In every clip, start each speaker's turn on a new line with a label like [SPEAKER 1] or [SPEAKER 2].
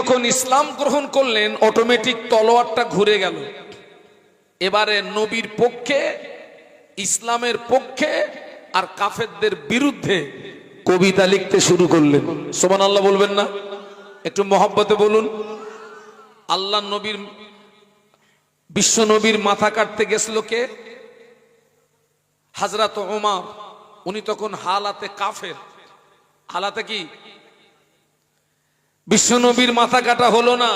[SPEAKER 1] যখন ইসলাম গ্রহণ করলেন অটোমেটিক তলোয়ারটা ঘুরে গেল। এবারে নবীর পক্ষে, ইসলামের পক্ষে আর কাফেরদের বিরুদ্ধে কবিতা লিখতে শুরু করলেন। সুবহানাল্লাহ বলবেন না? একটু মহব্বতে বলুন। আল্লাহ নবীর, বিশ্ব নবীর মাথা কাটতে গেছিল কে? হযরত ওমর। উনি তখন হালাতে কাফের। হালাতে কি? বিশ্ব নবীর মাথা কাটা হলো না,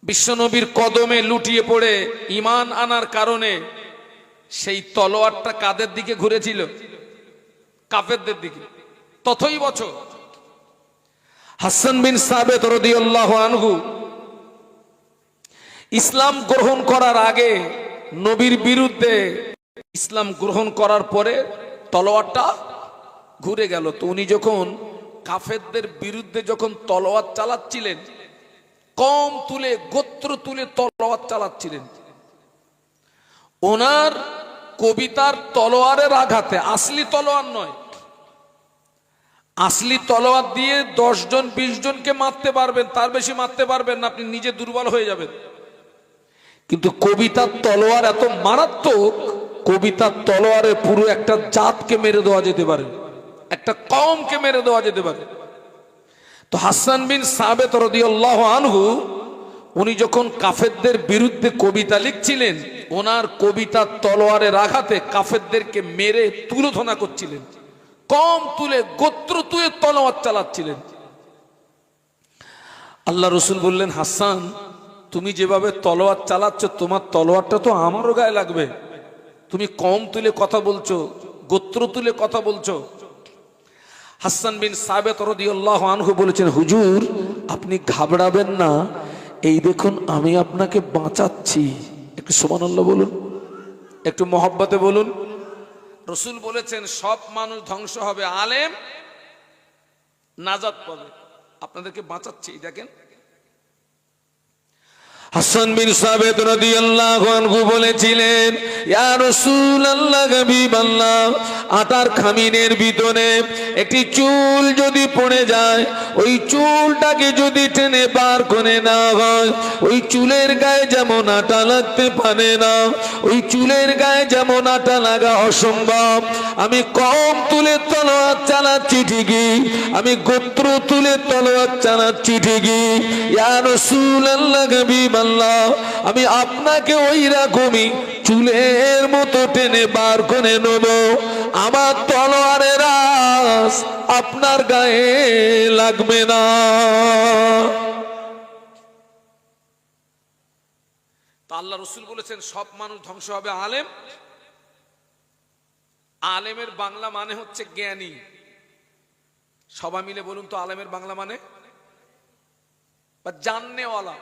[SPEAKER 1] বিশ্ব নবীর কদমে লুটিয়ে পড়ে ঈমান আনার কারণে সেই তলোয়ারটা কাদের দিকে ঘুরেছিল? কাফেরদের দিকে। ততই বছর হাসান বিন সাবিত রাদিয়াল্লাহু আনহু ইসলাম গ্রহণ করার আগে নবীর বিরুদ্ধে, ইসলাম গ্রহণ করার পরে তলোয়ারটা ঘুরে গেল। তো উনি যখন কাফেরদের বিরুদ্ধে যখন তলোয়ার চালাচ্ছিলেন, কম তুলে, গোত্র তুলে তলোয়ার চালাচ্ছিলেন, ওনার কবিতার তলোয়ারের আঘাতে, আসলি তলোয়ার নয়, আসলি তলোয়ার দিয়ে 10 জন 20 জনকে মারতে পারবেন, তার বেশি মারতে পারবেন না, আপনি নিজে দুর্বল হয়ে যাবেন। কিন্তু কবিতার তলোয়ার এত মারাত্মক, কবিতার তলোয়ারে পুরো একটা জাতকে মেরে দেওয়া যেতে পারে, একটা কওমকে মেরে দেওয়া যেতে পারে। তো হাসান বিন সাবিত রাদিয়াল্লাহু আনহু উনি যখন কাফেরদের বিরুদ্ধে কবিতা লিখছিলেন, ওনার কবিতার তলোয়ারের আঘাতে কাফেরদেরকে মেরে তুলোধনা করছিলেন, কম তুলে, গোত্র তুলে তলোয়ার চালাচ্ছিলেন। আল্লাহ রসুল বললেন, হাসান, তুমি যেভাবে তলোয়ার চালাচ্ছ, তোমার তলোয়ারটা তো আমারও গায়ে লাগবে। তুমি কম তুলে কথা বলছো, গোত্র তুলে কথা বলছো। হাসান বিন সাবিত রাদিয়াল্লাহু আনহু বলেছেন, হুজুর আপনি ঘাবড়াবেন না, এই দেখুন আমি আপনাকে বাঁচাচ্ছি। একটু সুবহানাল্লাহ বলুন, একটু মহব্বতে বলুন। রসুল বলেছেন সব মানুষ ধ্বংস হবে, আলেম নাজাত পাবে। আপনাদেরকে বাঁচাচ্ছি। দেখেন হাসান বিন সাবিত রাদিয়াল্লাহু আনহু বলেছিলেন, ইয়া রাসূলুল্লাহ, হাবিবাল্লাহ, আটার খামিনের ভিতরে একটি চুল যদি পড়ে যায়, ওই চুলটাকে যদি টেনে বার করে না হয়, ওই চুলের গায়ে যেমন আটা লাগতে পারে না, ওই চুলের গায়ে যেমন আটা লাগা অসম্ভব। আমি কম তুলে তলোয়ার চালাচ্ছি ঠিকই, আমি গোত্র তুলে তলোয়ার চালাচ্ছি ঠিকই, ইয়া রাসূলুল্লাহ, হাবিবাল্লাহ, আমি আপনাকে ওই রকমই চুলের মতো টেনে বার করে নেব। আমার তলোয়ারের আঁচ আপনার গায়ে লাগবে না। তা আল্লাহ রসুল বলেছেন সব মানুষ ধ্বংস হবে, আলেম। আলেমের বাংলা মানে হচ্ছে জ্ঞানী। সবাই মিলে বলুন তো, আলেমের বাংলা মানে? বা জাননেওয়ালা।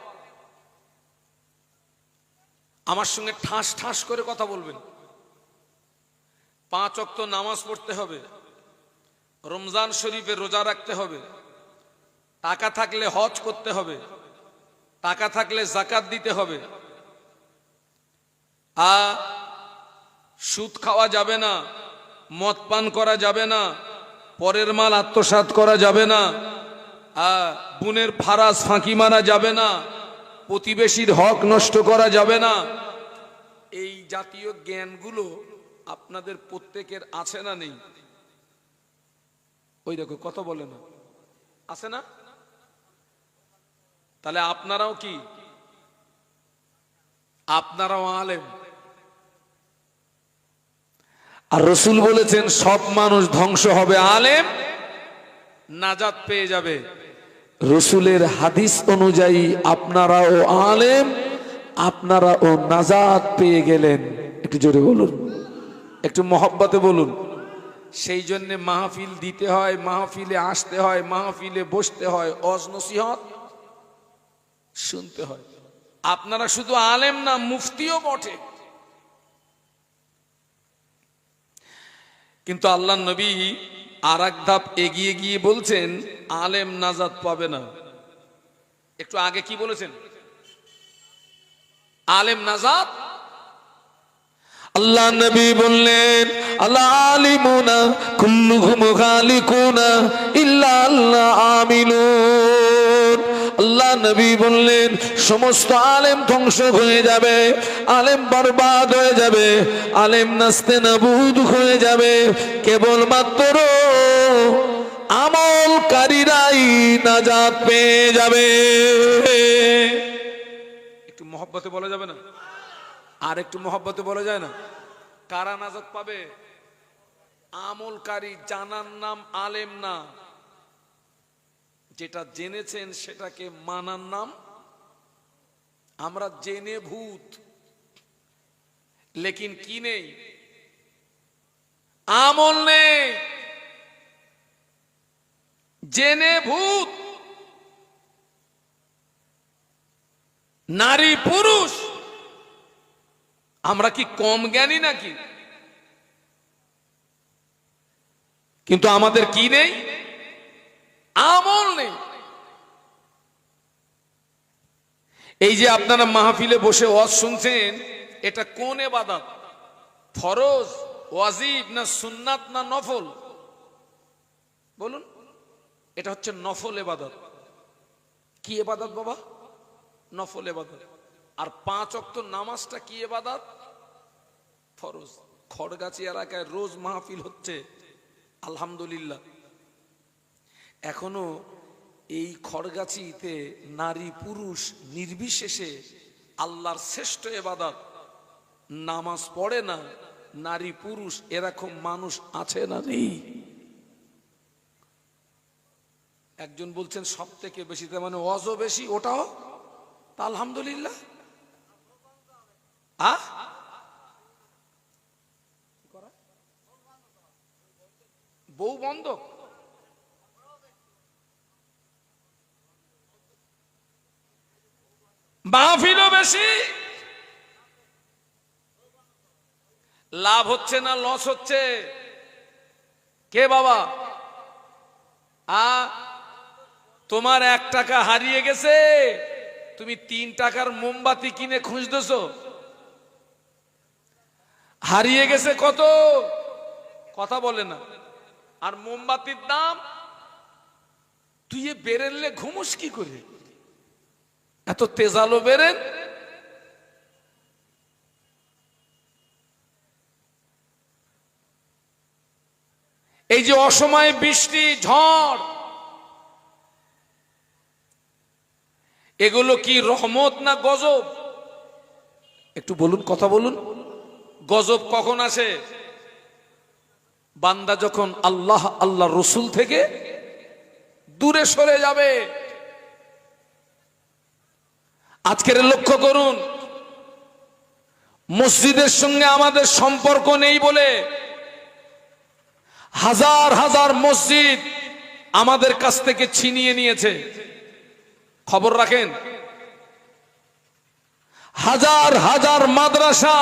[SPEAKER 1] আমার সঙ্গে ঠাস ঠাস করে কথা বলবেন। 5 ওয়াক্ত নামাজ পড়তে হবে, রমজান শরীফে রোজা রাখতে হবে, টাকা থাকলে হজ করতে হবে, টাকা থাকলে যাকাত দিতে হবে, সুদ খাওয়া যাবে না, মদ পান করা যাবে না, পরের মাল আত্মসাৎ করা যাবে না, বুনের ফারাজ ফাঁকি মারা যাবে না, প্রতিবেশীর হক নষ্ট করা যাবে না। এই জাতীয় জ্ঞানগুলো আপনাদের প্রত্যেকের আছে না নেই? ওই দেখো কথা বলে না, আছে না? তাহলে আপনারাও কি? আপনারাও আলেম। আর রসুল বলেছেন সব মানুষ ধ্বংস হবে, আলেম নাজাত পেয়ে যাবে। রসুলের হাদিস অনুযায়ী আপনারাও আলেম, আপনারাও নাজাত পেয়ে গেলেন। একটু জোরে বলুন, একটু মহব্বতে বলুন। সেই জন্য মাহফিল দিতে হয়, মাহফিলে আসতে হয়, মাহফিলে বসতে হয়, ওয়াজ নসিহত শুনতে হয়। আপনারা শুধু আলেম না, মুফতিও বটে। কিন্তু আল্লাহ নবী আর এক ধাপ এগিয়ে গিয়ে বলছেন আলেম নাজাত পাবে না। একটু আগে কি বলেছেন? আলেম নাজাত। আল্লাহ নবী বললেন, আল্লাহ আলিমুনা কুল্লুহুম খালিকুনা ইল্লা আল্লাহ আমিলুন। আল্লাহ নবী বললেন সমস্ত আলেম ধ্বংস হয়ে যাবে, আলেম বরবাদ হয়ে যাবে, আলেম নাস্তে নাবুদ হয়ে যাবে, কেবলমাত্র আমলকারীরাই নাজাত পেয়ে যাবে। একটু মহব্বতে বলা যাবে না? আর একটু মহব্বতে বলা যায় না? কারা নাজাত পাবে? আমলকারী, জানার নাম আলেম না, যেটা জেনেছেন সেটাকে মানার নাম। আমরা জেনে ভূত, লেকিন কি নেই? আমল নেই। জেনে ভূত, নারী পুরুষ, আমরা কি কম জ্ঞানী নাকি? কিন্তু আমাদের কি নেই? আমল নেই। এই যে আপনারা মাহফিলে বসে ওয়াজ শুনছেন, এটা কোন ইবাদত? ফরজ, ওয়াজিব, না সুন্নাত, না নফল? বলুন। এটা হচ্ছে নফল ইবাদত। কি ইবাদত বাবা? নফল ইবাদত। আর 5 ওয়াক্ত নামাজটা কি ইবাদত? ফরজ। খড়গাছি এলাকায় রোজ মাহফিল হচ্ছে, আলহামদুলিল্লাহ। এখনো এই খড়গাছিতে নারী পুরুষ নির্বিশেষে আল্লাহর শ্রেষ্ঠ ইবাদত নামাজ পড়ে না, নারী পুরুষ এরকম মানুষ আছে না নেই? একজন বলছেন সব থেকে বেশি, তার মানে ওয়াজও বেশি, ওটাও তা আলহামদুলিল্লাহ। বউ বন্ধ, মাহফিলও বেশি। লাভ হচ্ছে না লস হচ্ছে? কে বাবা? তোমার 1 টাকা হারিয়ে গেছে, তুমি 3 টাকার মোমবাতি কিনে খুঁজতেছ। হারিয়ে গেছে কত? কথা বলে না। আর মোমবাতির দাম, তুই বেরেনলে ঘুমোস কি করে? এত তেজালো বেরেন। এই যে অসময়ে বৃষ্টি, ঝড়, এগুলো কি রহমত না গজব? একটু বলুন, কথা বলুন। গজব কখন আসে? বান্দা যখন আল্লাহ আল্লাহ রসুল থেকে দূরে সরে যাবে। আজকের লক্ষ্য করুন, মসজিদের সঙ্গে আমাদের সম্পর্ক নেই বলে হাজার হাজার মসজিদ আমাদের কাছ থেকে ছিনিয়ে নিয়েছে। খবর রাখেন। হাজার হাজার মাদ্রাসা,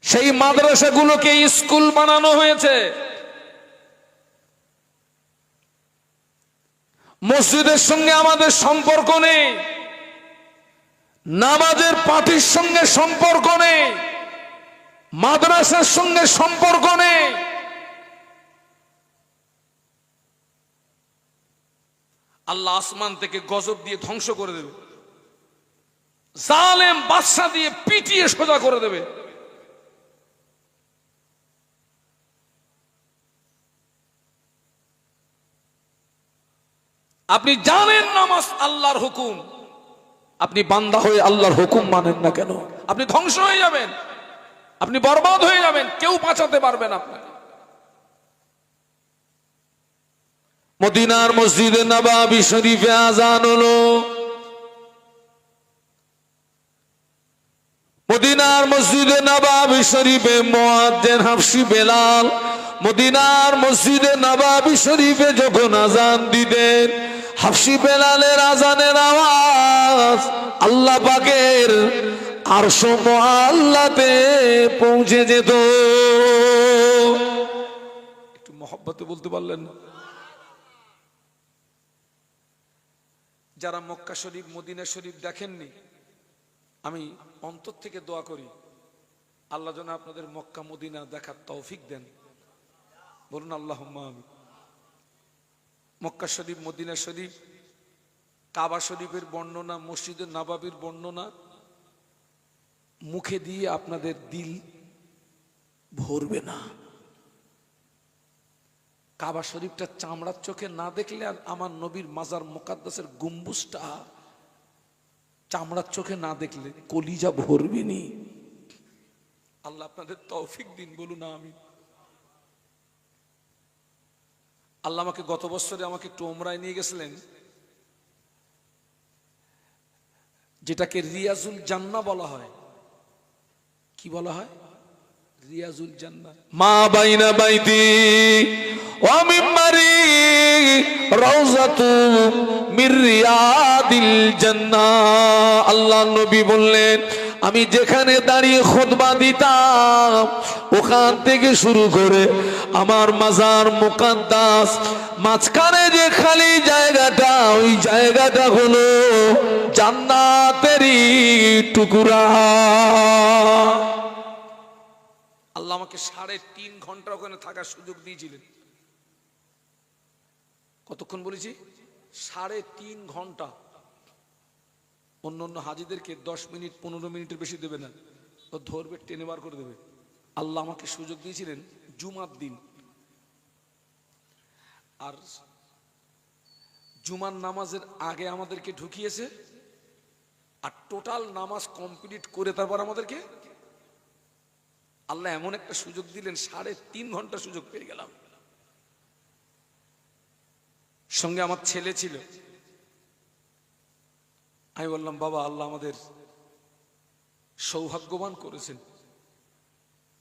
[SPEAKER 1] সেই মাদ্রাসাগুলোকে স্কুল বানানো হয়েছে। মসজিদের সঙ্গে আমাদের সম্পর্ক নেই, নামাজের পার্টির সঙ্গে সম্পর্ক নেই, মাদ্রাসার সঙ্গে সম্পর্ক নেই। আল্লাহ আসমান থেকে গজব দিয়ে ধ্বংস করে দেবে, জালেম বাদশা দিয়ে পিটিয়ে সোজা করে দেবে। আপনি জানেন নামাজ আল্লাহর হুকুম, আপনি বান্দা হয়ে আল্লাহর হুকুম মানেন না কেন? আপনি ধ্বংস হয়ে যাবেন, আপনি বরবাদ হয়ে যাবেন, কেউ বাঁচাতে পারবে না আপনাকে। মদিনার মসজিদে নববী শরীফে আযান হলো। মদিনার মসজিদে নববী শরীফে মুয়াজ্জিন হাফসি বেলাল মদিনার মসজিদে নববী শরীফে যখন আযান দিতেন, হাফসি বেলালের আযানের আওয়াজ আল্লাহ পাকের আরশ মুআল্লাতে পৌঁছে যেত। একটু মহব্বতে বলতে পারলেন না? যারা মক্কা শরীফ, মদিনা শরীফ দেখেননি, আমি অন্তর থেকে দোয়া করি আল্লাহ যেন আপনাদের মক্কা মদিনা দেখার তৌফিক দেন। বলুন আল্লাহুম্মা আমিন।
[SPEAKER 2] মক্কা শরীফ, মদিনা শরীফ, কাবা শরীফের বর্ণনা, মসজিদের নববীর বর্ণনা মুখে দিয়ে আপনাদের দিল ভরবে না। কাবা শরীফটা চামড়ার চোখে না দেখলে, আর আমার নবীর মাজার মুকাদ্দাসের গম্বুজটা চামড়ার চোখে না দেখলে কলিজা ভরবে নি। আল্লাহ আপনাদের তৌফিক দিন, বলুন আমিন। আল্লাহ আমাকে গত বছরে আমাকে একটু ওমরায় নিয়ে গেছিলেন, যেটাকে রিয়াজুল জান্নাহ বলা হয়। কি বলা হয়? রিয়াজুল জান্নাহ।
[SPEAKER 1] মা বাইনা বাইতি ওয়া মিম্বারি রাউযাতু মির রিয়াদিল জান্নাহ। আল্লাহ নবী বললেন, আমি যেখানে দাঁড়িয়ে খুতবা দিতাম ওখান থেকে শুরু করে আমার মাজার মুকাদ্দাস মাঝখানে যে খালি জায়গাটা, ওই জায়গাটা হলো জান্নাতেরই টুকরা।
[SPEAKER 2] আল্লাহ আমাকে 3.5 ঘন্টা ওখানে থাকার সুযোগ দিয়েছিলেন। কতক্ষণ বলেছি? 3.5 ঘন্টা। অন্য অন্য হাজিদেরকে 10 মিনিট 15 মিনিটের বেশি দেবে না, ও ধরবে, টেনে বার করে দেবে। আল্লাহ আমাকে সুযোগ দিয়েছিলেন জুমার দিন, আর জুমার নামাজের আগে আমাদেরকে ঢুকিয়েছে, আর টোটাল নামাজ কমপ্লিট করে তারপর আমাদেরকে আল্লাহ এমন একটা সুযোগ দিলেন, 3.5 ঘন্টা সুযোগ পেয়ে গেলাম। সঙ্গে আমার ছেলে ছিল। আমি বললাম, বাবা, আল্লাহ আমাদের সৌভাগ্যবান করেছেন।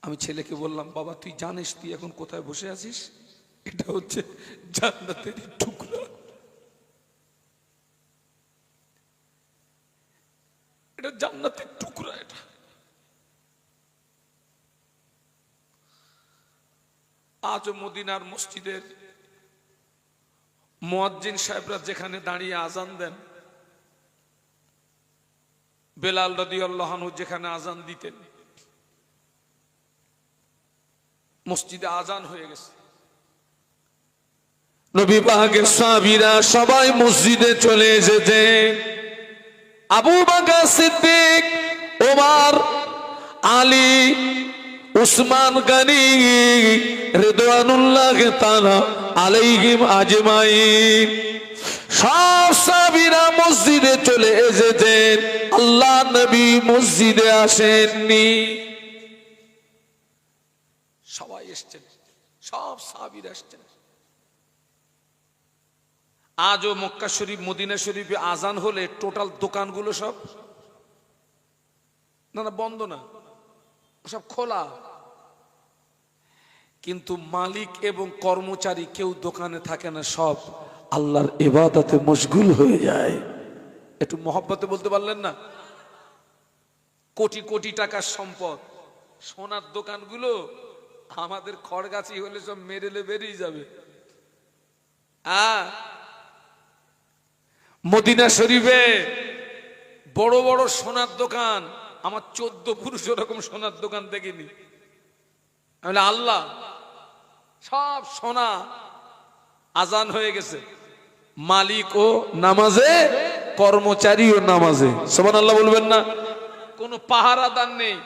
[SPEAKER 2] আমি ছেলেকে বললাম, বাবা, তুই জানিস তুই এখন কোথায় বসে আছিস? এটা হচ্ছে জান্নাতের টুকরা, এটা জান্নাতের টুকরা। এটা আজও মদিনার মসজিদের মুয়াজ্জিন সাহেবরা যেখানে দাঁড়িয়ে আজান দেন, বেলাল রাদিয়াল্লাহু আনহু যেখানে আজান দিতেন, মসজিদে আজান হয়ে গেছে।
[SPEAKER 1] নবী পাকের সাহাবীরা সবাই মসজিদে চলে এসেছে। আবু বকর সিদ্দিক, ওমর, আলী, উসমান গনি রিদওয়ানুল্লাহ তাআলা আলাইহিম আজমাইন, সব সাহাবীরা মসজিদে চলে এসেছেন। আল্লাহ নবী মসজিদে আসেননি।
[SPEAKER 2] সবাই এসছেন, সব সাহাবীরা এসছেন। আজও মক্কা শরীফ, মদিনা শরীফে আজান হলে টোটাল দোকানগুলো সব না বন্ধ না, সব খোলা, কিন্তু মালিক এবং কর্মচারী কেউ দোকানে থাকে না, সব
[SPEAKER 1] আল্লাহর ইবাদতে মশগুল হয়ে যায়।
[SPEAKER 2] একটু মহব্বতে বলতে পারলেন না? কোটি কোটি টাকার সম্পদ, সোনার দোকানগুলো আমাদের খড়গাছি হলে সব মেরেলে বেরিয়ে যাবে। মদিনা শরীফে বড় বড় সোনার দোকান, আমার 14 পুরুষ ওরকম সোনার দোকান দেখিনি। আল্লাহ, সব সোনা। আজান হয়ে গেছে, মালিক ও নামাজে, কর্মচারী ও নামাজে। সুবহানাল্লাহ বলবেন না? কোনো পাহারাদার নেই,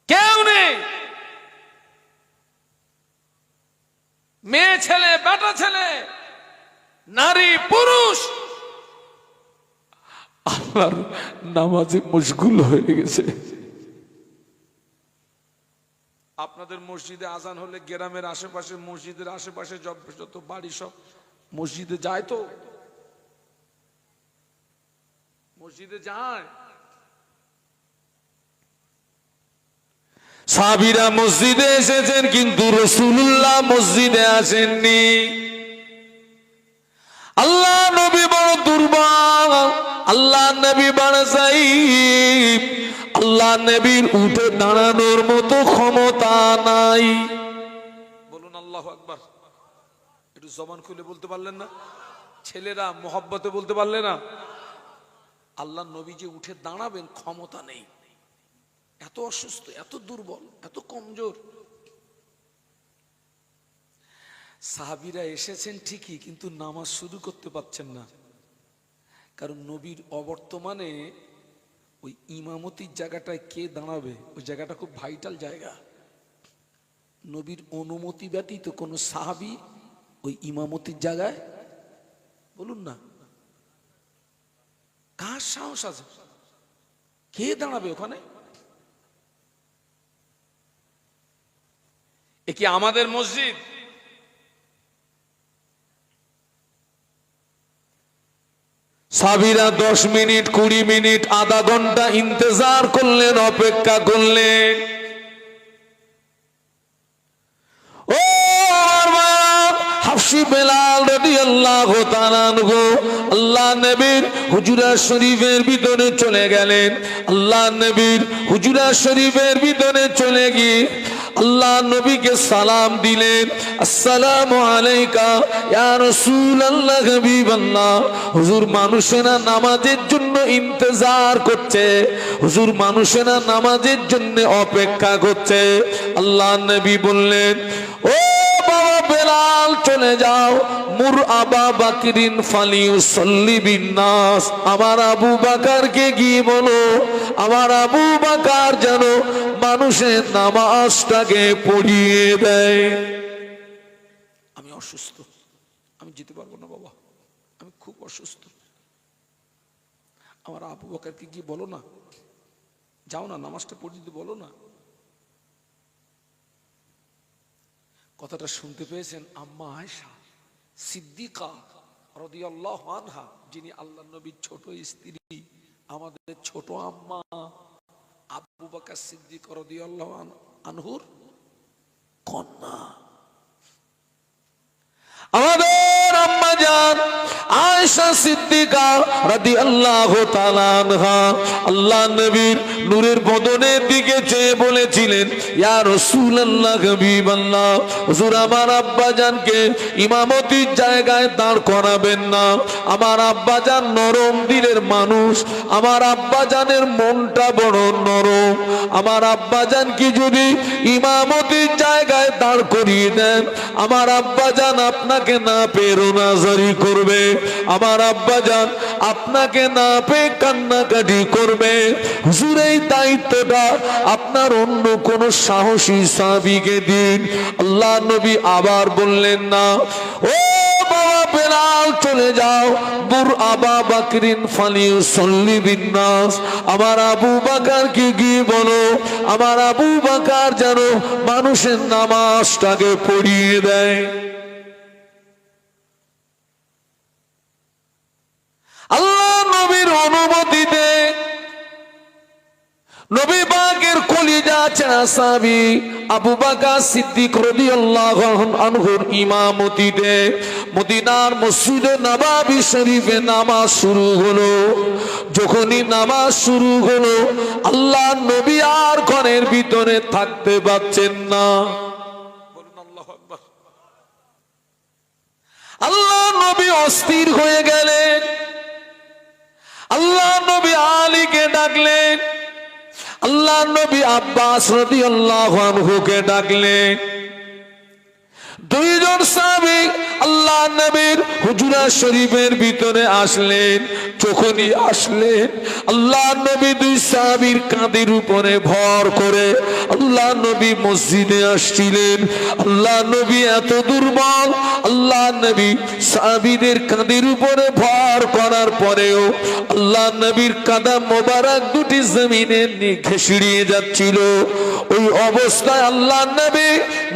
[SPEAKER 2] কেউ নেই। মেয়ে ছেলে, বেটা ছেলে, নারী পুরুষ
[SPEAKER 1] আল্লাহর নামাজে মশগুল হয়ে গেছে।
[SPEAKER 2] আপনাদের মসজিদে আজান হলে গ্রামের আশেপাশে, মসজিদের আশেপাশে যত বাড়ি সব মসজিদে যায়, তো মসজিদে যায়।
[SPEAKER 1] সাহাবীরা মসজিদে এসেছেন, কিন্তু রাসূলুল্লাহ মসজিদে আসেননি। আল্লাহ নবী বড় দুর্বল, আল্লাহ নবী বড় যায়ীফ, আল্লাহ নবীর উঠে দাঁড়ানোর মতো ক্ষমতা নাই।
[SPEAKER 2] বলুন আল্লাহু আকবার। একটু জবান খুলে বলতে পারলেন না? ছেলেরা মহব্বতে বলতে পারলে না? আল্লাহ নবী যে উঠে দাঁড়াবেন ক্ষমতা নেই, এত অসুস্থ, এত দুর্বল, এত কমজোর। সাহাবীরা এসেছেন ঠিকই, কিন্তু নামাজ শুরু করতে পারছেন না। কারণ নবীর অবর্তমানে ওই ইমামতির জায়গাটায় কে দাঁড়াবে, ওই জায়গাটা খুব ভাইটাল জায়গা। নবীর অনুমতি ব্যতীত কোনো সাহাবী ওই ইমামতির জায়গায়, বলুন না কার সাহস আছে, কে দাঁড়াবে ওখানে? এ কি আমাদের মসজিদ?
[SPEAKER 1] সাহাবীরা 10 মিনিট 20 মিনিট আধা ঘন্টা ইন্তজার করলেন, অপেক্ষা করলেন। ও হাফসি বেলাল রাদিয়াল্লাহু তাআলা আনহু আল্লাহ নবীর হুজরা শরীফের ভিতরে চলে গেলেন। আল্লাহ নবীর হুজরা শরীফের ভিতরে চলে গিয়ে আল্লাহ নবীকে সালাম দিলেন, আসসালামু আলাইকা ইয়া রাসূলুল্লাহ হাবিবাল্লাহ। হুজুর মানুষেরা নামাজের জন্য ইন্তজার করছে, হুজুর মানুষেরা নামাজের জন্য অপেক্ষা করছে। আল্লাহ নবী বললেন, ও বাবা বেলাল চলে যাও, মুর আবা বাকরিন ফালিউসাল্লি বিন্নাস। আমার আবু বাকারকে গিয়ে বলো, আমার আবু বাকার যেন মানুষের নামাজটাকে পড়িয়ে দেয়। আমি অসুস্থ, আমি যেতে পারবো না বাবা, আমি খুব অসুস্থ। আমার আবু বাকারকে গিয়ে বলো না, যাও না নামাজটা পড়িয়ে দিতে বলো না। কথাটা শুনতে পেয়েছেন আম্মা আয়েশা সিদ্দিকা রাদিয়াল্লাহু আনহা, যিনি আল্লাহর নবীর ছোট স্ত্রী, আমাদের ছোট আম্মা আবু বকর সিদ্দিক রাদিয়াল্লাহু আনহুর কন্যা। আমাদের আম্মা জান আয়েশা সিদ্দিকা রাদিয়াল্লাহু তাআলা আনহা আল্লাহ নবীর নূরের বদনের দিকে চেয়ে বলেছিলেন, ইয়া রাসূলুল্লাহ হাবিবাল্লাহ, হুজুর আমার আব্বা জানকে ইমামতির জায়গায় দাঁড় করাবেন না। আমার আব্বা জান নরম দিলের মানুষ, আমার আব্বা জানের মনটা বড় নরম। আমার আব্বা জানকে যদি ইমামতির জায়গায় দাঁড় করিয়ে দেন, আমার আব্বা জান আপনাকে না পেয়ে রোনাজারি করবে, আমার আব্বা জান আপনাকে না পেয়ে কান্নাকাটি করবে। হুজুর এই দায়িত্বটা আপনার অন্য কোন সাহসী সাহাবীকে দিন। আল্লাহ নবী আবার বললেন না, ও বাবা বেলাল চলে যাও, মুর আবা বাকরিন ফালিউসাল্লি বিন্নাস। আমার আবু বাকারকে গিয়ে বলো, আমার আবু বাকার যেন মানুষের নামাজটাকে পড়িয়ে দেয়। আল্লাহ নবীর অনুমতিতে নবী পাকের কলিজা ছেঁড়া সাহাবী আবু বকর সিদ্দিক রাদিয়াল্লাহু আনহুর ইমামতিতে মদিনার মসজিদে নববী শরীফে নামাজ শুরু হলো। যখনই নামাজ শুরু হলো, আল্লাহ নবী আর ঘরের ভিতরে থাকতে পারছেন না। বলুন আল্লাহু আকবার। আল্লাহ নবী অস্থির হয়ে গেলেন। আল্লাহ নবী আলীকে ডাকলেন, আল্লাহ নবী আব্বাস রাদিয়াল্লাহু আনহুকে ডাকলেন। দুইজন সাহাবী আল্লাহ নবীর হুজরা শরীফের ভিতরে আসলেন। যখনই আসলেন, আল্লাহ নবী দুই সাহাবীর কাঁধের উপরে ভর করে আল্লাহ নবী মসজিদে আসছিলেন। আল্লাহ নবী এত দুর্বল, আল্লাহ নবী সাহাবীদের কাঁধের উপরে ভর করার পরেও আল্লাহ নবীর কাদা মোবারক দুটি জমিনে ঘেঁষড়িয়ে যাচ্ছিল। ওই অবস্থায় আল্লাহ নবী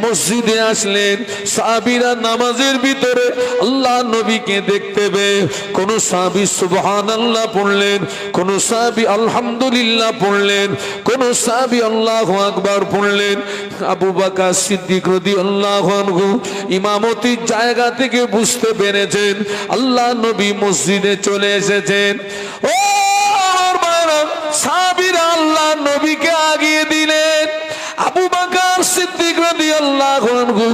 [SPEAKER 1] মসজিদে আসলেন। সাহাবীরা নামাজের ভিতরে আল্লাহ নবীকে দেখতে পেয়ে কোন সাহাবী সুবহানাল্লাহ পড়লেন, কোন সাহাবী আলহামদুলিল্লাহ পড়লেন, কোন সাহাবী আল্লাহু আকবার পড়লেন। আবু বকর সিদ্দিক রাদিয়াল্লাহু আনহু ইমামতির জায়গা থেকে বুঝতে পেরেছেন আল্লাহ নবী মসজিদে চলে এসেছেন। ও আমার ভাইরা, সাহাবীরা আল্লাহ নবীকে আগিয়ে দিলেন। আবু বকর সিদ্দিক রাদিয়াল্লাহু আনহু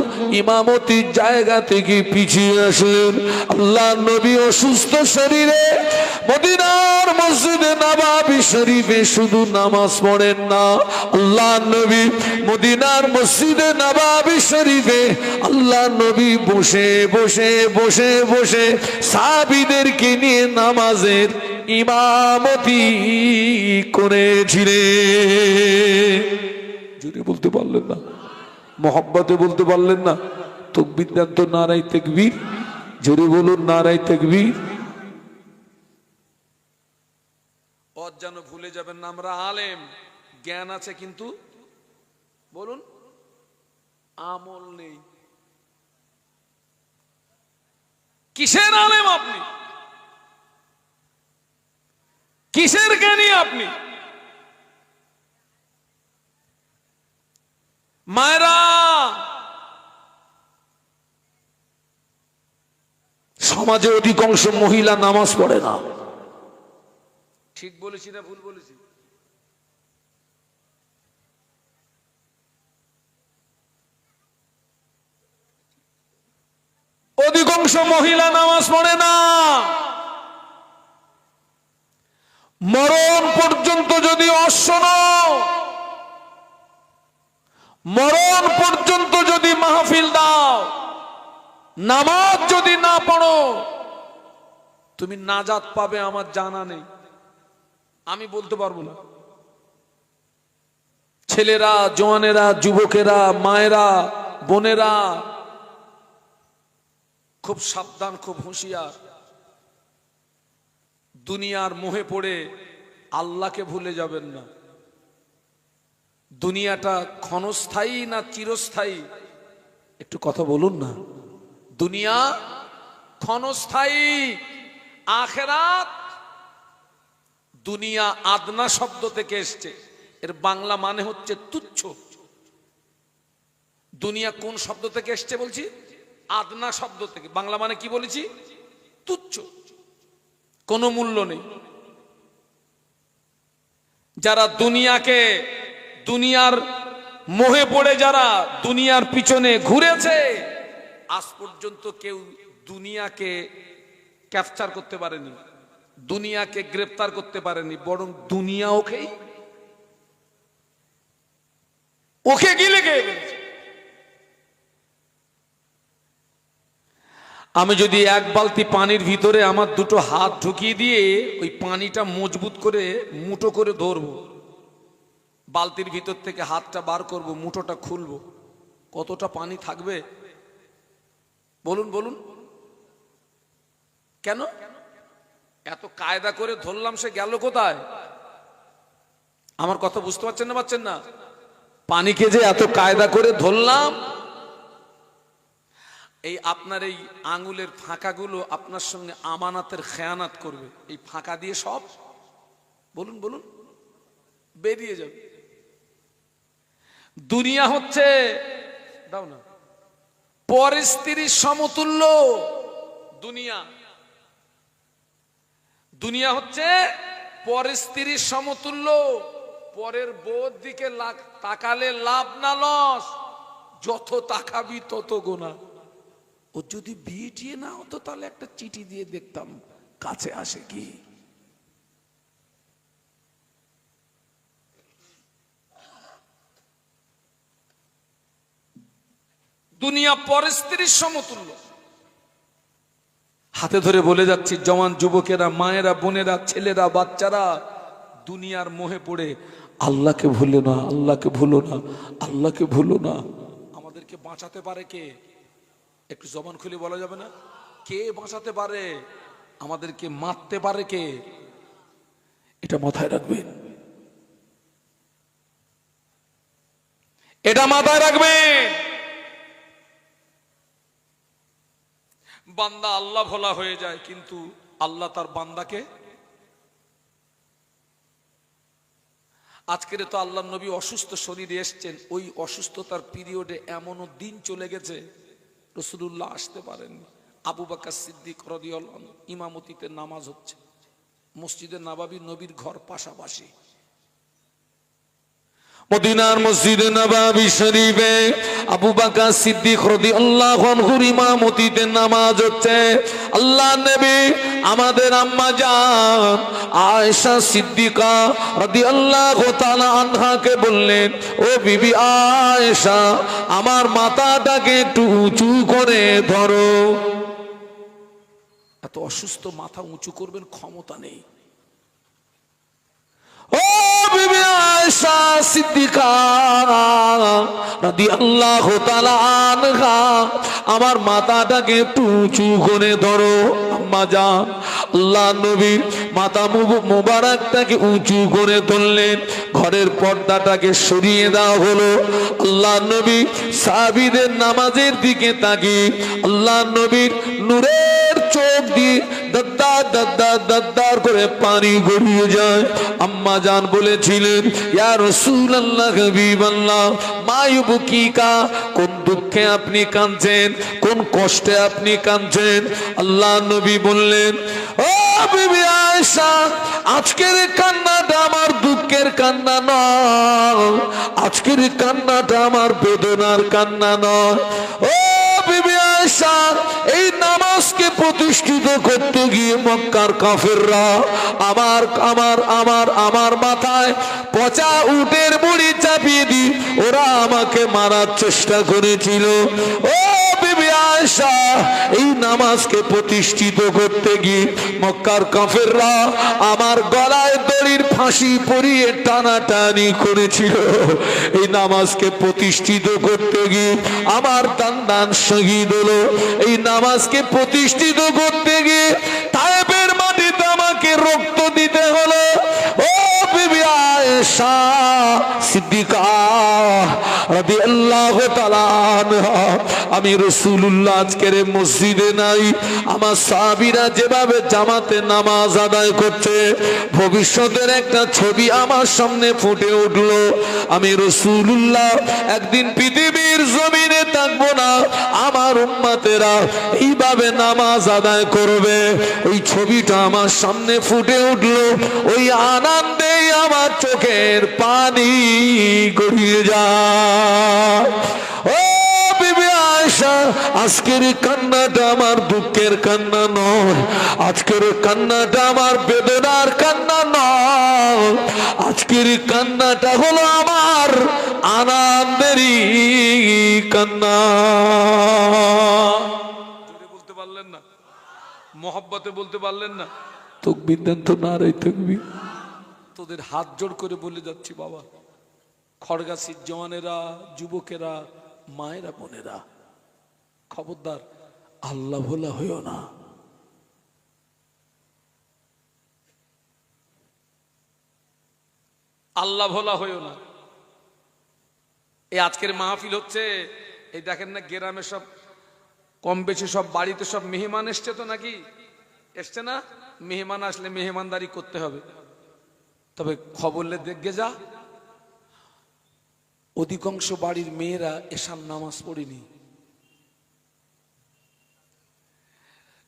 [SPEAKER 1] ইমামতির জায়গা থেকে পিছিয়ে আসলেন। আল্লাহর নবী অসুস্থ শরীরে মদিনার মসজিদে নববী শরীফে শুধু নামাজ পড়েন না, আল্লাহর নবী মদিনার মসজিদে নববী শরীফে আল্লাহর নবী বসে বসে বসে বসে সাহাবীদেরকে নিয়ে নামাজের ইমামতি করেছিলেন। জোরে বলতে পারলেন না, মোহাব্বতে বলতে পারলেন না? তাকবীর দেন তো, নারায়ে তাকবীর। জোরে বলুন নারায়ে তাকবীর।
[SPEAKER 2] ওর যেন ভুলে যাবেন না, আমরা আলেম, জ্ঞান আছে কিন্তু বলুন আমল নেই। কিসের আলেম আপনি? কিসের জ্ঞানী আপনি? মায়েরা,
[SPEAKER 1] সমাজে অধিকাংশ মহিলা নামাজ পড়ে না।
[SPEAKER 2] ঠিক বলেছি না ভুল বলেছি?
[SPEAKER 1] অধিকাংশ মহিলা নামাজ পড়ে না। মরণ পর্যন্ত যদি অশোনো, মরণ পর্যন্ত যদি মাহফিল দাও, নামাজ যদি না পড়ো,
[SPEAKER 2] তুমি নাজাত পাবে আমার জানা নেই, আমি বলতে পারবো না।
[SPEAKER 1] ছেলেরা, জওয়ানেরা, যুবকেরা, মায়েরা, বোনেরা,
[SPEAKER 2] খুব সাবধান, খুব হুঁশিয়ার। দুনিয়ার মোহে পড়ে আল্লাহকে ভুলে যাবেন না। দুনিয়াটা ক্ষণস্থায়ী না চিরস্থায়ী?
[SPEAKER 1] একটু কথা বলুন না।
[SPEAKER 2] দুনিয়া ক্ষণস্থায়ী, আখেরাত। দুনিয়া আদনা শব্দ থেকে এসছে, এর বাংলা মানে হচ্ছে তুচ্ছ। দুনিয়া কোন শব্দ থেকে এসছে বলছি? আদনা শব্দ থেকে। বাংলা মানে কি বলেছি? তুচ্ছ, কোনো মূল্য নেই। যারা দুনিয়াকে, দুনিয়ার মোহে পড়ে যারা দুনিয়ার পিছনে ঘুরেছে, আজ পর্যন্ত কেউ দুনিয়াকে ক্যাপচার করতে পারেনি, দুনিয়াকে গ্রেফতার করতে পারেনি, বরং দুনিয়া ওকে গিলে খেয়ে ফেলেছে।
[SPEAKER 1] আমি যদি এক বালতি পানির ভিতরে আমার দুটো হাত ঢুকিয়ে দিয়ে ওই পানিটা মজবুত করে মুঠো করে ধরবো,
[SPEAKER 2] বালতির ভিতর থেকে হাতটা বার করব, মুঠোটা খুলবো, কতটা পানি থাকবে বলুন বলুন? কেন এত কায়দা করে ধরলাম, সে গেল কোথায়? আমার কথা বুঝতে পারছেন না? পারছেন না?
[SPEAKER 1] পানিকে যে এত কায়দা করে ধরলাম,
[SPEAKER 2] এই আপনার এই আঙ্গুলের ফাঁকাগুলো আপনার সঙ্গে আমানাতের খেয়ানাত করবে। এই ফাঁকা দিয়ে সব বলুন বলুন বেরিয়ে যাবে। দুনিয়া হচ্ছে, দাও না, পরিস্থিতির সমতুল্য। দুনিয়া, দুনিয়া হচ্ছে পরিস্থিতির সমতুল্য। পরের বউর দিকে তাকালে লাভ না লস, যত তাকাবি তত গোনা। ও যদি বিয়ে টিয়ে না হতো তাহলে একটা চিঠি দিয়ে দেখতাম কাছে আসে কি। দুনিয়া পরিস্থিতির সমতুল্য। হাতে ধরে বলে যাচ্ছি, জওয়ান যুবকেরা, মায়েরা, বোনেরা, ছেলেরা, বাচ্চারা, দুনিয়ার মোহে পড়ে
[SPEAKER 1] আল্লাহকে ভুলো না, আল্লাহকে ভুলো না, আল্লাহকে ভুলো না।
[SPEAKER 2] আমাদেরকে বাঁচাতে পারে কে? একটু জবান খুলে বলা যাবে না? কে বাঁচাতে পারে? আমাদেরকে মারতে পারে কে?
[SPEAKER 1] এটা মাথায় রাখবেন, এটা মাথায় রাখবেন।
[SPEAKER 2] বান্দা আল্লাহ ভোলা হয়ে যায়, কিন্তু আল্লাহ তার বান্দাকে। আজকের তো আল্লাহ নবী অসুস্থ শরীরে এসছেন, ওই অসুস্থতার পিরিয়ডে এমনও দিন চলে গেছে রাসূলুল্লাহ আসতে পারেননি। আবু বকর সিদ্দিক রাদিয়াল্লাহু আনহু ইমামতিতে নামাজ হচ্ছে, মসজিদে নববী নবীর ঘর পাশাপাশি।
[SPEAKER 1] মদিনার মসজিদে নববী শরীফে আবু বকর সিদ্দিক রাদিয়াল্লাহু আনহুর ইমামতিতে নামাজ হচ্ছে। আল্লাহ নবী আমাদের আম্মা জান আয়েশা সিদ্দিকা রাদিয়াল্লাহু তাআলা আনহাকে বললেন, ও বিবি আয়েশা, আমার মাথাটাকে একটু উঁচু করে ধরো। এত অসুস্থ, মাথা উঁচু করবেন ক্ষমতা নেই। ও বিবি আয়েশা সিদ্দিকা রাদিয়াল্লাহু তাআলা আনহা, আমার মাথাটাকে একটু উঁচু করে ধরো। আম্মা জান আল্লাহ নবী মাথা মুবারকটাকে উঁচু করে ধরলেন। ঘরের পর্দাটাকে সরিয়ে দেওয়া হলো। আল্লাহ নবী সাহাবীদের নামাজের দিকে তাকিয়ে আল্লাহ নবীর নূরের চোখ দিয়ে দাদ্দার দাদ্দার দাদ্দার করে পানি গড়িয়ে যায়। আম্মা জান বলেছিলেন, ইয়া রাসূলুল্লাহ হাবিবাল্লাহ, মা ইউবকিকা, কোন দুঃখে আপনি কাঁদছেন, কোন কষ্টে আপনি কাঁদছেন? আল্লাহ নবী বললেন, ও বিবি আয়েশা, আজকের কান্নাটা আমার দুঃখের কান্না নয়, আজকের কান্নাটা আমার বেদনার কান্না নয়। ও বিবি আয়েশা, এই নামাজকে প্রতিষ্ঠিত করতে গিয়ে মক্কার কাফেররা আমার আমার আমার আমার মাথায় পচা উটের মুড়ি চাপিয়ে দি ওরা আমাকে মারার চেষ্টা করেছিল। ও বিবি আয়েশা, এই নামাজকে প্রতিষ্ঠিত করতে গিয়ে মক্কার কাফেররা আমার গলায় দড়ির ফাঁসি পরিয়ে টানাটানি করেছিল। এই নামাজকে প্রতিষ্ঠিত করতে গিয়ে আমার দান শহীদ হলো। এই নামাজকে প্রতিষ্ঠিত করতে গিয়ে তায়েফের মাটিতে আমাকে রক্ত দিতে হলো। ও বিবি আয়েশা সিদ্দিকা রাদিয়াল্লাহু তাআলা আনহা, আমি রাসূলুল্লাহ আজকের মসজিদে নাই, আমার সাহাবীরা যেভাবে জামাতে নামাজ আদায় করছে, ভবিষ্যতের একটা ছবি আমার সামনে ফুটে উঠলো। আমি রাসূলুল্লাহ একদিন পৃথিবীর জমিনে থাকবো না, আমার উম্মতেরা এইভাবে নামাজ আদায় করবে। ওই ছবিটা আমার সামনে ফুটে উঠলো। ওই আনন্দে আমার চোখের পানি গড়িয়ে যায়। ও বিবি আয়েশা, আজকের কান্নাটা আমার দুঃখের কান্না নয়, আজকের কান্নাটা আমার বেদনার কান্না নয়, আজকের কান্নাটা হলো আমার আনন্দেরই কান্না।
[SPEAKER 2] বলতে পারলেন না? মহব্বতে বলতে পারলেন না?
[SPEAKER 1] তাকবীর দেন তো, নারে তাকবীর।
[SPEAKER 2] তোদের হাত জোড় করে বলে যাচ্ছি বাবা, খড়গাছির জওয়ানেরা, যুবকেরা, মায়েরা, বোনেরা, খবরদার আল্লাহ ভোলা হইও না। আল্লাহ ভোলা হইও না। এই আজকের মাহফিল হচ্ছে, এই দেখেন না গ্রামে সব কম বেশি সব বাড়িতে সব মেহমান এসছে তো, নাকি এসছে না? মেহমান আসলে মেহমানদারি করতে হবে। তবে খবরলে দেখে যা, অধিকাংশ বাড়ির মেয়েরা এশার নামাজ পড়েনি।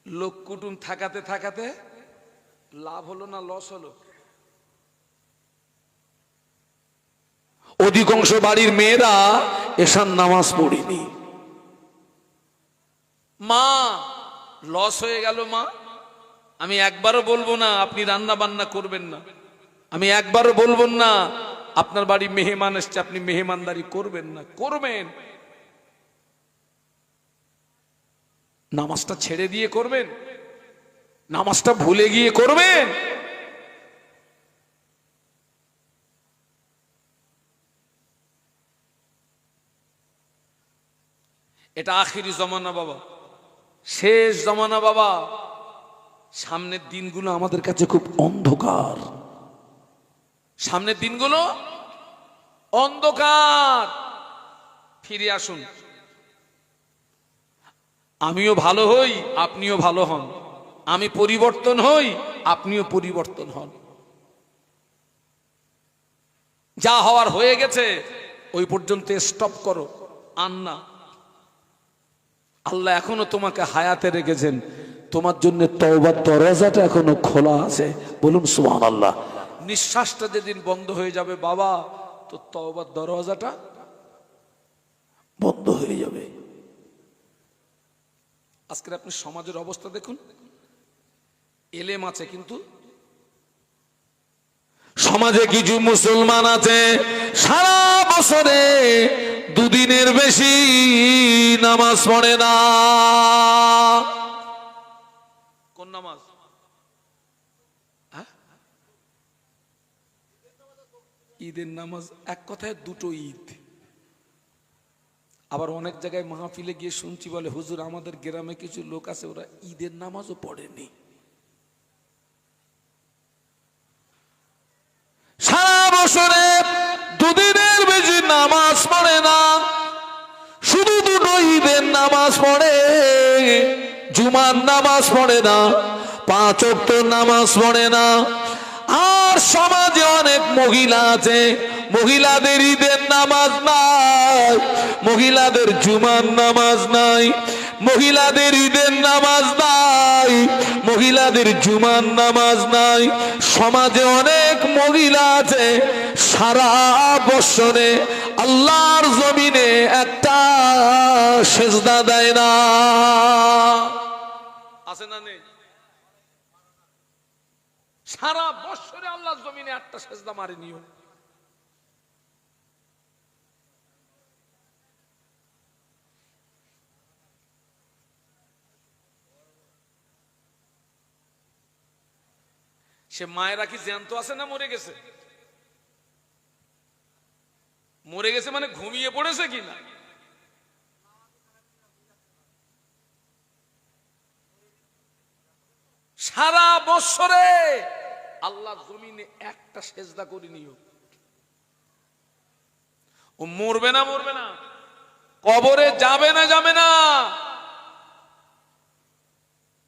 [SPEAKER 2] লোক কুটুম থাকাতে থাকাতে লাভ হলো না লস হলো?
[SPEAKER 1] অধিকাংশ বাড়ির মেয়েরা এশার নামাজ পড়েনি।
[SPEAKER 2] মা লস হয়ে গেল। মা, আমি একবারও বলবো না আপনি রান্না বান্না করবেন না, আমি একবারও বলবো না আপনার বাড়ি মেহমান এসছে আপনি মেহমানদারি করবেন না, করবেন। নামাজটা ছেড়ে দিয়ে করবেন, নামাজটা ভুলে গিয়ে করবেন। এটা আখিরি জমানা বাবা, শেষ জমানা বাবা। সামনের দিনগুলো আমাদের কাছে খুব অন্ধকার, সামনের দিনগুলো অন্ধকার। ফিরে আসুন, আমিও ভালো হই, আপনিও ভালো হন, আমি পরিবর্তন হই, আপনিও পরিবর্তন হন। যা হওয়ার হয়ে গেছে ওই পর্যন্ত স্টপ করো, আর না। আল্লাহ এখনো তোমাকে হায়াতে রেখেছেন, তোমার জন্য তওবার দরজাটা এখনো খোলা আছে। বলুন সুবহানাল্লাহ। নিঃশ্বাসটা যেদিন বন্ধ হয়ে যাবে বাবা, তো তওবার দরওয়াজাটা
[SPEAKER 1] বন্ধ হয়ে যাবে।
[SPEAKER 2] আজকের আপনি সমাজের অবস্থা দেখুন, এলেম আছে কিন্তু
[SPEAKER 1] সমাজে কিছু মুসলমান আছে সারা বছরে দুদিনের বেশি নামাজ পড়ে না।
[SPEAKER 2] কোন নামাজ? হ্যাঁ, ঈদের নামাজ। এক কথায় দুটো ঈদ। আবার অনেক জায়গায় মাহফিলে গিয়ে শুনছি বলে, হুজুর আমাদের গ্রামে কিছু লোক আছে ওরা ঈদের নামাজও পড়েনি।
[SPEAKER 1] সারা বছরে দুদিনের বেশি নামাজ পড়ে না, শুধু দুটো ঈদের নামাজ পড়ে, জুমার নামাজ পড়ে না, 5 ওয়াক্ত নামাজ পড়ে না। আর সমাজে অনেক মহিলা আছে, মহিলাদের ঈদের নামাজ নাই, মহিলাদের জুমার নামাজ নাই, মহিলাদের ঈদের নামাজ নাই, মহিলাদের জুমার নামাজ নাই। সমাজে অনেক মহিলা আছে সারা বছরে আল্লাহর জমিনে একটা সেজদা দেয় না।
[SPEAKER 2] আছে না নেই? সারা বছরে আল্লাহর জমিনে একটা সেজদা মারেনিও। সে মায়েরা কি জ্যান্ত আছে না মরে গেছে? মরে গেছে মানে ঘুমিয়ে পড়েছে কিনা? সারা বছরে আল্লাহ জমিনে একটা সেজদা করে নিও। ও মরবে না, মরবে না, কবরে যাবে না, যাবে না।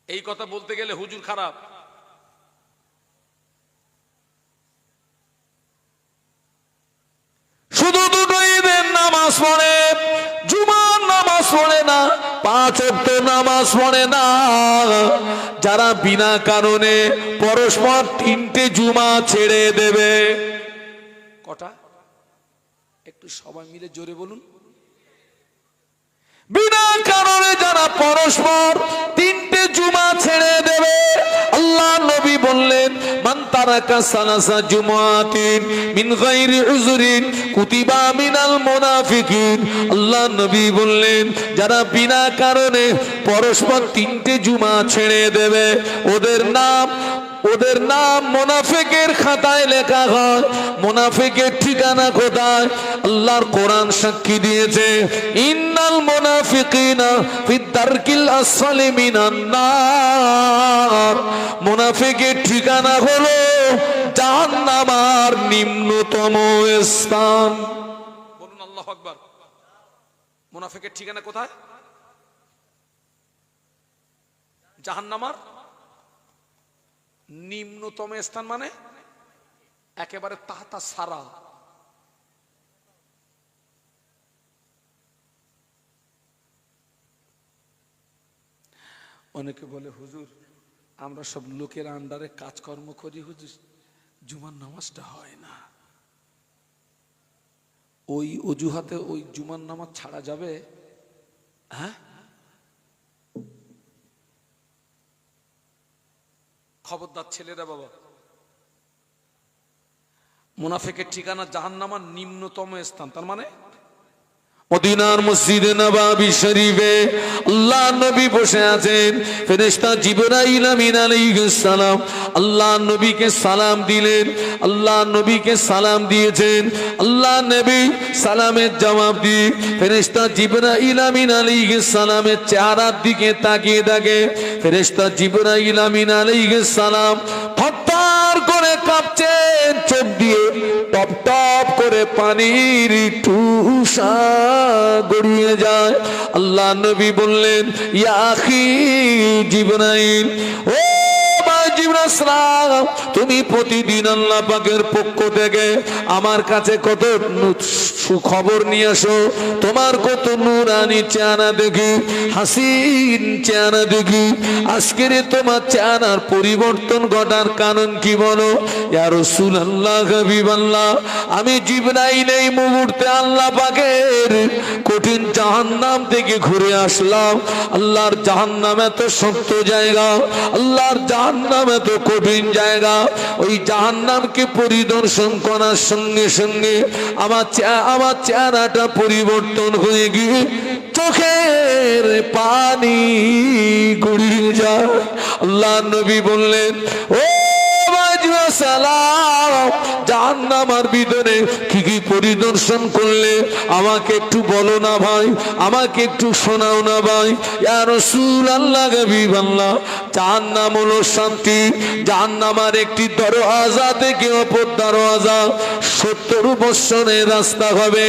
[SPEAKER 2] এই কথা বলতে গেলে হুজুর খারাপ।
[SPEAKER 1] শুধু দুটো ঈদের নামাজ পড়ে, জুমার নামাজ পড়ে না, 5 ওয়াক্ত নামাজ পড়ে না। যারা বিনা কারণে পরস্পর 3টে জুমা ছেড়ে দেবে।
[SPEAKER 2] কটা? একটু সবাই মিলে জোরে বলুন।
[SPEAKER 1] বিনা কারণে যারা পরস্পর 3টে জুমা ছেড়ে দেবে, আল্লাহ নবী বললেন, মান তারাকা সালাসা জুমাতিন মিন গায়রি উযরিন কুতিবা মিনাল মুনাফিকিন। আল্লাহ নবী বললেন, যারা বিনা কারণে পরস্পর 3টে জুমা ছেড়ে দেবে, ওদের নাম মুনাফিকের খাতায় লেখা হয়। মুনাফিকের ঠিকানা কোথায়? আল্লাহর কোরআন সাক্ষী দিয়েছে, ইন্নাল মুনাফিকিনা ফিদ দারকিল আসফালি মিনান নার। মুনাফিকের ঠিকানা হলো জাহান্নামের নিম্নতম স্থান।
[SPEAKER 2] বলুন আল্লাহু আকবার। মুনাফিকের ঠিকানা কোথায়? জাহান্নামের নিম্নতম স্থান, মানে একেবারে তাহতা সারা। অনেকে বলে, হুজুর আমরা সব লোকের আন্ডারে কাজকর্ম করি, হুজুর জুমার নামাজটা হয় না। ওই অজুহাতে ওই জুমার নামাজ ছাড়া যাবে? হ্যাঁ, খবরদার ছেলেরা বাবা। মুনাফিকের ঠিকানা জাহান্নামের নিম্নতম স্থান, তার মানে
[SPEAKER 1] মদিনার মসজিদে নববী শরীফে আল্লাহ নবী বসে আছেন। ফেরেশতা জিবরাইল আমিন আলাইহিস সালাম আল্লাহ নবীকে সালাম দিলেন। আল্লাহ নবীকে সালাম দিয়েছেন। আল্লাহ নবী সালামের জবাব দিয়ে ফেরেশতা জিবরাইল আমিন আলাইহিস সালামের চেহারার দিকে তাকিয়ে থাকে। ফেরেশতা জিবরাইল আমিন আলাইহিস সালাম থরথর করে কাঁপছেন, চোখ দিয়ে টপ টপ করে পানির টুসা গড়িয়ে যায়। আল্লাহ নবী বললেন, ইয়া আখি জিবরাইল, ও ভাই জিবরাইল, আসলাম, তুমি প্রতিদিন আল্লাহ পাকের পক্ষ থেকে আমার কাছে কত সুখবর নিয়ে আসো, তোমার কত নূরানি চেহারা দেখি, হাসিন চেহারা দেখি। আজকের তোমার চেহারার পরিবর্তন ঘটার কারণ কি বলো? ইয়া রাসূলুল্লাহ, হাবিবাল্লাহ, আমি জিবরাইল এই মুহূর্তে আল্লাহ পাকের কঠিন জাহান্নাম থেকে ঘুরে আসলাম। আল্লাহর জাহান্নাম এত শক্ত জায়গা, আল্লাহর জাহান্নাম এত কঠিন জায়গা। ওই জাহান্নামকে পরিদর্শন করার সঙ্গে সঙ্গে আমার চেহারাটা পরিবর্তন হয়ে গিয়ে চোখের পানি গড়িয়ে যায়। আল্লাহ নবী বললেন, ও সালাম, জাহান্নামের ভিতরে কি কি পরিদর্শন করলে আমাকে একটু বলো না ভাই, আমাকে একটু শোনাও না ভাই। ইয়া রাসূলুল্লাহ, হাবিবাল্লাহ, জাহান্নাম হলো শান্তি। জাহান্নামের একটি দরওয়াজা থেকে অপর দরওয়াজা 70 বছরের রাস্তা হবে।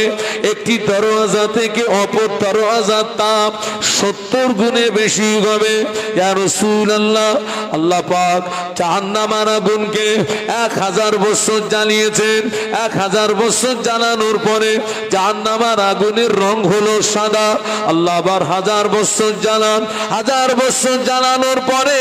[SPEAKER 1] একটি দরওয়াজা থেকে অপর দরওয়াজার তাপ 70 গুণে বেশি হবে। ইয়া রাসূলুল্লাহ, আল্লাহ পাক জাহান্নামের আগুনকে 1000 বছর জ্বালিয়েছেন। 1000 বছর জ্বালানোর পরে জাহান্নামের আগুনের রং হলো সাদা। আল্লাহ আবার 1000 বছর জ্বালান। 1000 বছর জ্বালানোর পরে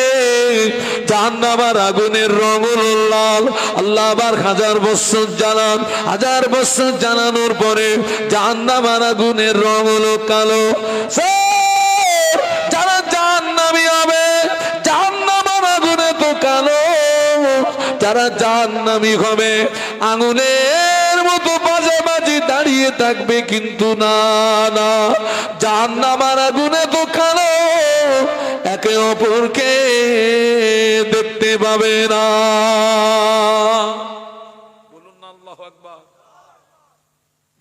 [SPEAKER 1] জাহান্নামের আগুনের রং হলো লাল। আল্লাহ আবার 1000 বছর জ্বালান। 1000 বছর জ্বালানোর পরে জাহান্নামের আগুনের রং হলো কালো। যারা জাহান্নামী হবে, জাহান্নামের আগুনে তো কালো। যারা জাহান্নামী হবে আগুনের মতো পাশাপাশি দাঁড়িয়ে থাকবে, কিন্তু না না, জাহান্নামের আগুনে তো কালো, একে অপরকে দেখতে পাবে না।
[SPEAKER 2] বলুন না আল্লাহু আকবার।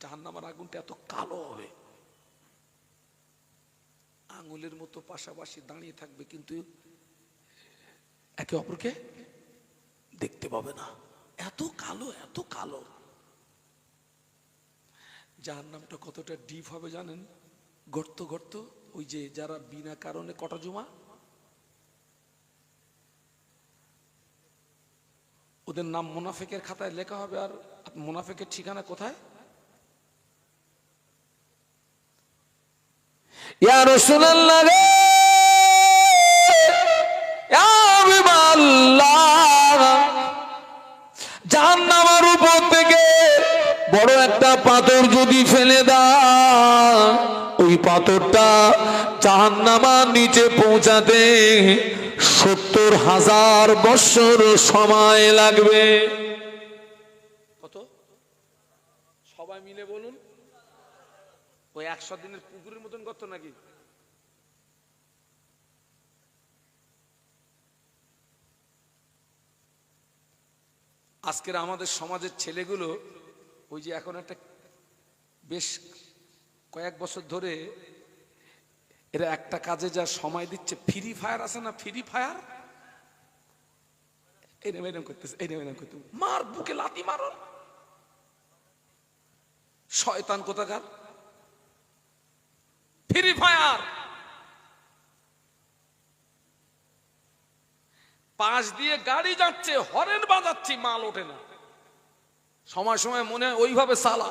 [SPEAKER 2] জাহান্নামের আগুনটা এত কালো হবে, আঙুলের মতো পাশাপাশি দাঁড়িয়ে থাকবে, কিন্তু একে অপরকে দেখতে পাবে না। এত কালো, এত কালো। জাহান্নামটা কতটা ডিপ হবে জানেন? গর্ত গর্ত। ওই যে যারা বিনা কারণে কটা জমা, ওদের নাম মুনাফিকের খাতায় লেখা হবে। আর মুনাফিকের ঠিকানা কোথায়?
[SPEAKER 1] ইয়া রাসূলুল্লাহ, ইয়া হাবিবাল্লাহ, জাহান্নামের উপর থেকে বড় একটা পাথর যদি ফেলে দাও, ওই পাথরটা জাহান্নামের নিচে পৌঁছাতে 70,000 বছর সময় লাগবে।
[SPEAKER 2] কত? সবাই মিলে বলুন। ওই 100 দিনের পুকুরের মতন গর্ত নাকি? আজকের আমাদের সমাজের ছেলেগুলো ওই যে এখন একটা বেশ কয়েক বছর ধরে এরা একটা কাজে যা সময় দিচ্ছে, ফ্রি ফায়ার আছে না, ফ্রি ফায়ার, এরকম করতেছে, এরকম করতে, মার বুকে লাথি মারো, শয়তান কোথাকার। ফ্রি ফায়ার পাশ দিয়ে গাড়ি যাচ্ছে, হরেন বাজাচ্ছি, মাল ওঠে না। সময় সময় মনে হয় ওইভাবে সালা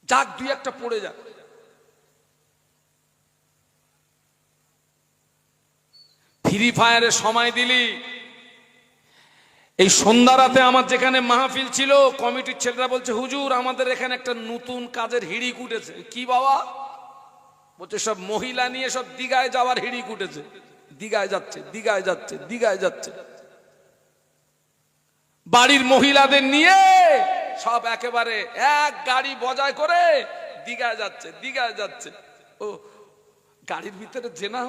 [SPEAKER 2] যাক, দুই একটা পড়ে যাক। ফ্রি ফায়ারে সময় দিলি। এই সন্ধ্যা রাতে আমার যেখানে মাহফিল ছিল, কমিটির ছেলেরা বলছে, হুজুর আমাদের এখানে একটা নতুন কাজের হিড়িক উঠেছে। কি বাবা? বলছে সব মহিলা নিয়ে সব দিঘায় যাওয়ার হিড়িক উঠেছে। দিঘায় যাচ্ছে, দিঘায় যাচ্ছে, দিঘায় যাচ্ছে, বাড়ির মহিলাদের নিয়ে সব একেবারে এক গাড়ি বজায় করে দিঘায় যাচ্ছে, দিঘায় যাচ্ছে। ও গাড়ির ভিতরে জেনা